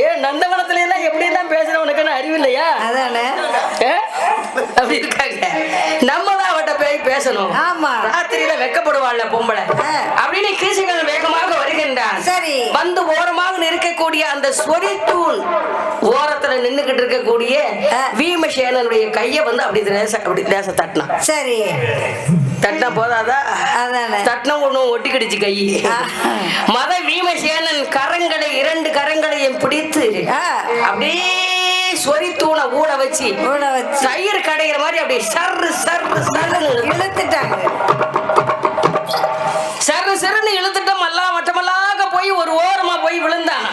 ஏன் நந்தவனத்துல எல்லாம் எப்படி எல்லாம் பேசுறவனுக்கு அறிவு இல்லையா? அதானே அப்படி இருக்காங்க. நம்ம தான் அவட்ட போய் பேசணும். ஆமா, ராத்திரியில வெக்கப்படுவாள்ல பொம்பளை அப்படின்னு கீசகன் வேகமாக வருகின்றான். சரி, வந்து ஓரமாக இருக்கக்கூடிய அந்த சொரித்தூண் ஓரத்துல நின்னுகிட்டு இருக்கக்கூடிய பீமசேனனுடைய கைய வந்து அப்படி தேச தட்டினான். சரி, தட்டினா போதாதா? தட்டினா ஒண்ணும் ஒட்டிக்கிடுச்சு கை. மத பீமசேனன் கரங்களை 2 கரங்களையும் பிடித்து அப்படியே சொரித்தூண ஊட வச்சு தயிர் கடைகிற மாதிரி அப்படியே சர்ரு சர்ரு சர்ரு இழுத்துட்டாங்க. சர்ரு சர்ன்னு இழுத்துட்டோம். எல்லாம் மட்டமல்லாக போய் ஒரு ஓரமா போய் விழுந்தான்.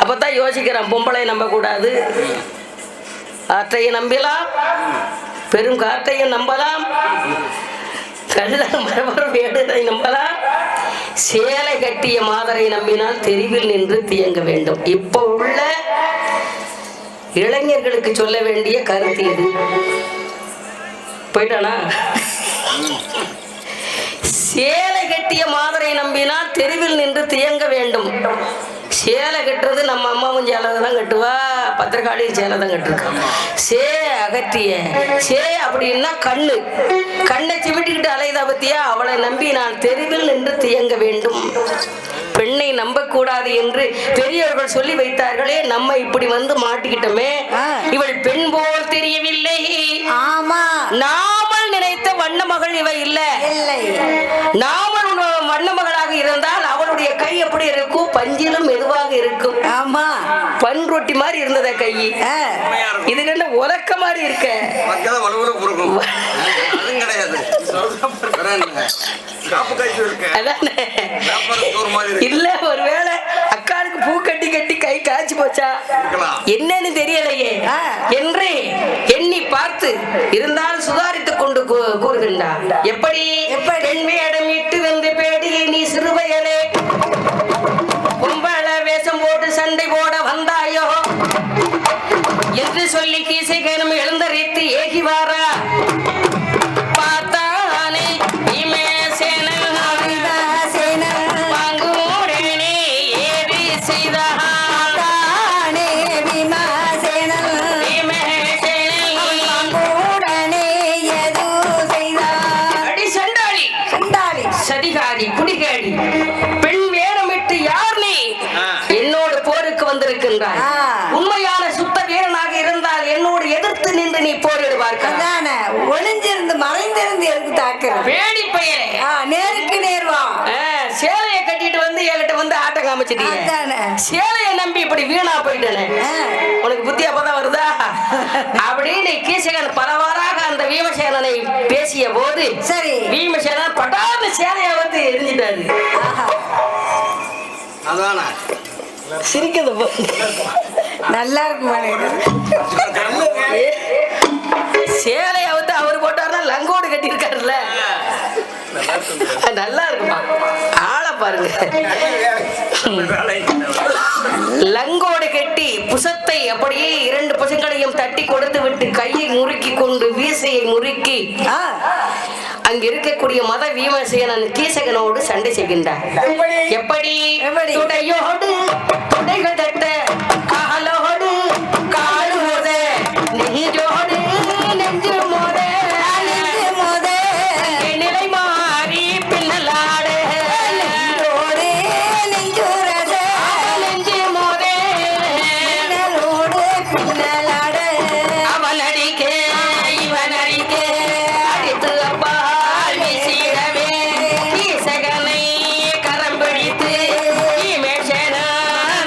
அப்பதான் யோசிக்கிறான், பொம்பளை நம்ப கூடாது, ஆற்றையை நம்பலாம், பெரும் காற்றையும் நம்பலாம், வேடுதை நம்பலாம், சேலை கட்டிய மாதரை நம்பினால் தெருவில் நின்று தியங்க வேண்டும். இப்ப உள்ள இளைஞர்களுக்கு சொல்ல வேண்டிய கருத்து இது. போயிட்டானா? சேலை கட்டிய மாதரை நம்பினால் தெருவில் நின்று தியங்க வேண்டும். சேலை கட்டுறது நம்ம அம்மாவும் சேலை தான் கட்டுவா, பத்திரக்காளியும் சேலை தான் கட்டுருக்கா. சே அகற்றிய சே அப்படின்னா கண்ணை சிமிட்டிக்கிட்டு அலைதா பத்தியா, அவளை நம்பி நான் தெருவில் நின்று தியங்க வேண்டும். பெண்ணை நம்பக்கூடாது என்று பெரியவர்கள் சொல்லி வைத்தார்களே, நம்ம இப்படி வந்து மாட்டிக்கிட்டோமே. இவள் பெண் போல் தெரியவில்லை. ஆமா, நாமல் நினைத்த வண்ண மகள் இவ இல்ல. நாமல் வண்ண மகளாக இருந்தால் அவளுடைய கை எப்படி இருக்கும்? பஞ்சிலும் மெதுவாக இருக்கும். ஆமா, பன் ரொட்டி மாதிரி இருந்தத கை. இது என்ன உலக்க மாதிரி இருக்க? இல்ல, ஒருவேளை அக்காளுக்கு பூ கட்டி கட்டி கை காய்ச்சி போச்சா என்னன்னு தெரியலையே என்று எண்ணி பார்த்து இருந்தாலும் சுதாரித்துக் கொண்டு கூறுகின்றார். எப்படி பெண் வேடம் இட்டு வந்து பேடியை நீ சிறுவயலே கும்பல வேஷம் போட்டு சண்டை போட வந்தாயோ என்று சொல்லி கீசகனும் எழுந்தரித்து ஏகி வாரா. பார்த்தானே பீமசேனன் வாங்குடனே ஏறி செய்தான். சதிகாரி குடிகாரி பெண் வேடமிட்டு யார் நீ என்னோடு போருக்கு வந்திருக்கின்றாய்? உண்மையான சுத்த வீரனாக இருந்தால் என்னோடு எதிர்த்து நின்று நீ போரிடுவார்கள். ஒளிஞ்சிருந்து மறைந்திருந்து எதுக்கு தாக்குற வேடி பெயரே? நேருக்கு நேர்வா. சேலையை கட்டிட்டு வந்து என்கிட்ட வந்து ஆட்டம் காமிச்சிட்டீங்க. சேலையை நம்பி இப்படி வீணா போயிட்டேனே, உனக்கு புத்தி அப்பதான் வருதா அப்படின்னு கீசகன் பரவாறாக அந்த பீமசேனனை பேசிய போது சரி பீமசேனன் பட்டாத சேலையை வந்து எரிஞ்சிட்டாரு. சிரிக்கிறது நல்லா இருக்கும். சேலையை வந்து அவர் போட்டாருன்னா லங்கோடு கட்டி இருக்காருல்ல, நல்லா இருக்குமா? ஆளை பாருங்க, லங்கோடு கட்டி புசத்தை அப்படியே 2 புசங்களையும் தட்டி கொடுத்து விட்டு கையை முறுக்கி கொண்டு வீசையை முறுக்கி அங்க இருக்கக்கூடிய மத பீமசேனன் கீசகனோடு சண்டை செய்கின்றார். எப்படி? துடையோடு துடைகள் தட்ட, காலோடு காலு மோத, நெஞ்சோடு நெஞ்சு மோத, நிலை மாறி பின்னலாட, நெஞ்சு மோத, அவன் அடிக்க இவன் அடிக்க அடித்து அப்பா கீசகனை கரம் பிடித்து பீமசேனன்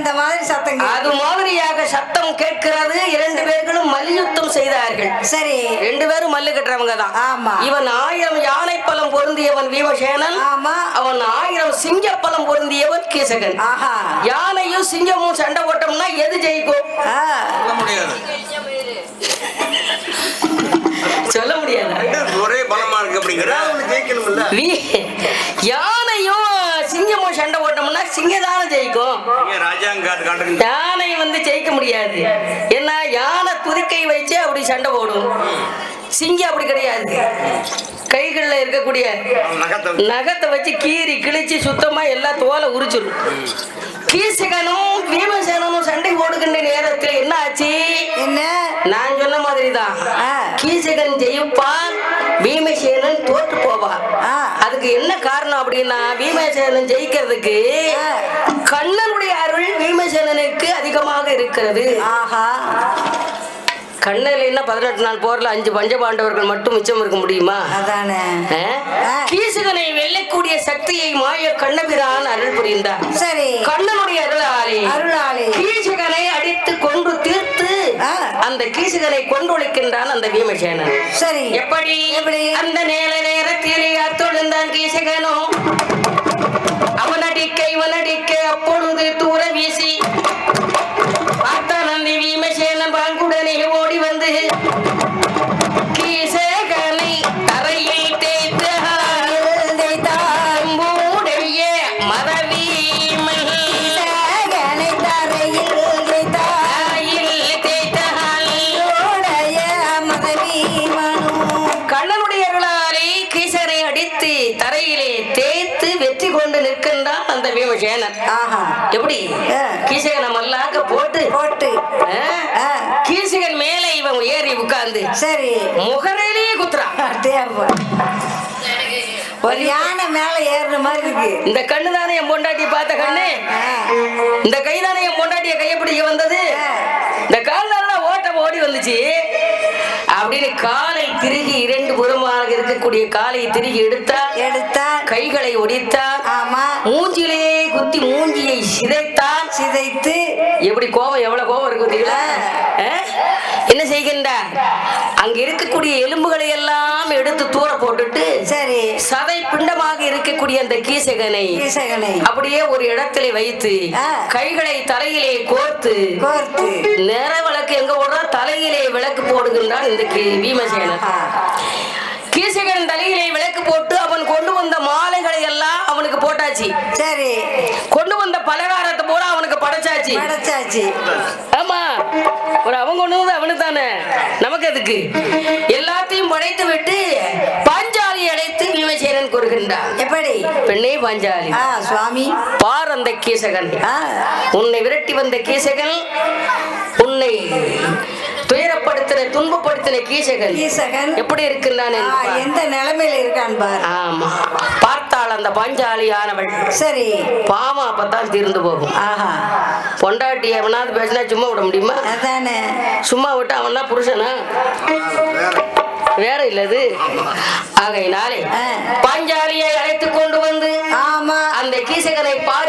அந்த மாதிரி சத்தம் அது மாதிரியாக சத்தம் கேட்கிறது. இரண்டு பேர்களும் மல்யுத்தம் செய்தார்கள். சரி, ரெண்டு பேரும் மல்லு கட்டுறவங்க தான். ஆமா. இவன் 1000 யானை பலம் பொருந்தியவன் பீமசேனன். ஆமா. அவன் 1000 சிங்க பலம் பொருந்தியவன் கீசகன். ஆஹா. யானையும் சிங்கமும் சண்டை போட்டோம்னா எது ஜெயிக்கும்? சொல்ல முடியாது. சொல்ல முடியாது. ஒரே பலமா இருக்கு அப்படிங்கிற ஜெயிக்கணும்ல. யானையும் சிங்கமும் சண்டை போட்டோம்னா சிங்கதான ஜெயிக்கும். யானை வந்து ஜெயிக்க முடியாது. ஏன்னா யானை துதிக்கை வச்சு அப்படி சண்டை போடும். சிங்கம் அப்படி கிடையாது. கைகள்ல இருக்கக்கூடிய நகத்தை வச்சு கீறி கிழிச்சு சுத்தமா எல்லா தோலை உரிச்சிடும். கீசகனும் பீமசேனனும் சண்டை போடுகின்ற நேரத்தில் என்ன ஆச்சு? என்ன? நான் சொன்ன மாதிரிதான். கீசகன் ஜெயிப்பான், பீமசேனன் தோற்று போவான். அதுக்கு என்ன காரணம் அப்படின்னா, பீமசேனன் ஜெயிக்கிறதுக்கு கண்ணனுடைய அருள் பீமசேனனுக்கு அதிகமாக இருக்கிறது. ஆஹா. கண்ணல என்ன 18 நாள் போர்ல 5 பஞ்சபாண்டவர்கள் மட்டும் மிச்சம் இருக்க முடியுமா? அதானே. கீசகனை வெல்லக்கூடிய சக்தியை மாய கண்ணபிரான் அருள் புரிந்தார். சரி. கண்ணனுடைய அருளாலே கீசகனை அடித்து கொன்று தீர்த்து அந்த கீசகனை கொன்றொழிக்கின்றான் அந்த பீமசேனன். சரி. எப்படி? அந்த நேரத்திலே அத்தொழுந்தான் கீசகனும் அவன் அடிக்க அப்பொழுது தூர வீசி பார்த்தான் அந்த பீமசேனன் பாங்குடனே ஓடி வந்து கீசகனை தரையில் தேய்த்தூடைய மதவீமை கண்ணனுடைய அருளாலே கீசகனை அடித்து தரையிலே தேய்த்து வெற்றி கொண்டு நிற்கின்றான் அந்த பீமசேனன். எப்படி? கீசகனை மல்லாக்க போட்டு கீசகன் மேலே இவன் ஏறி உட்கார்ந்து சரி முகரையிலேயே குத்துறான். ஒரு யானை மேல ஏறுற மாதிரி இருக்கு. இந்த கண்ணு தானே என் பொண்டாட்டி பார்த்த கண்ணு, இந்த கை தானே என் பொண்டாட்டிய கையை பிடிக்க வந்தது, இந்த கால் தானே ஓட்டம் ஓடி வந்துச்சு அப்படின்னு காலை திருகி 2 புறமாக இருக்கக்கூடிய காலை திருகி எடுத்தான், கைகளை ஒடித்தான், மூஞ்சிலே குத்தி மூஞ்சியை சிதைத்து எப்படி கோபம், எவ்வளவு கோபம் இருக்கு என்ன செய்கின்றார்? அங்க இருக்கக்கூடிய எலும்புகளை எல்லாம் எடுத்து தூர போட்டுட்டு சரி சதை பிண்டமாக இருக்கக்கூடிய அந்த கீசகனை அப்படியே ஒரு இடத்திலே வைத்து கைகளை தலையிலே கோர்த்து நேர விளக்கு எங்க போடுறா தலையிலே விளக்கு போடுகின்றான் இந்த பீமசேனன். கீசகன் தலையிலே விளக்கு போட்டு அவன் கொண்டு வந்த மாலைகளை எல்லாம் அவனுக்கு போட்டாச்சு. சரி. கொண்டு வந்த பலகாரத்தை போல அவனுக்கு படைச்சாச்சு. ஆமா, ஒரு அவன் கொண்டு வந்து அவனுக்கு தானே, நமக்கு அதுக்கு எல்லாத்தையும் படைத்து விட்டு பாஞ்சாலி அழைத்து பீமசேனன் கூறுகின்றான். எப்படி? பெண்ணே பாஞ்சாலி, சுவாமி பார் அந்த கீசகன், உன்னை விரட்டி வந்த கீசகன், உன்னை துயரப்படுத்தின துன்பப்படுத்தின கீசகன் எப்படி இருக்கின்றான், எந்த நிலைமையில இருக்கான் பார். ஆமா, பார்த்தாள் அந்த பாஞ்சாலியானவள். சரி, பாவம் அப்பதான் தீர்ந்து போகும். பொண்டாட்டி அவனாவது பேசினா சும்மா விட முடியுமா? அதானே, சும்மா விட்டு அவனா புருஷனா வேற இல்லது. ஆகையினாலே பாஞ்சாலியை அழைத்து கொண்டு வந்து அந்த கீசகனை பாரு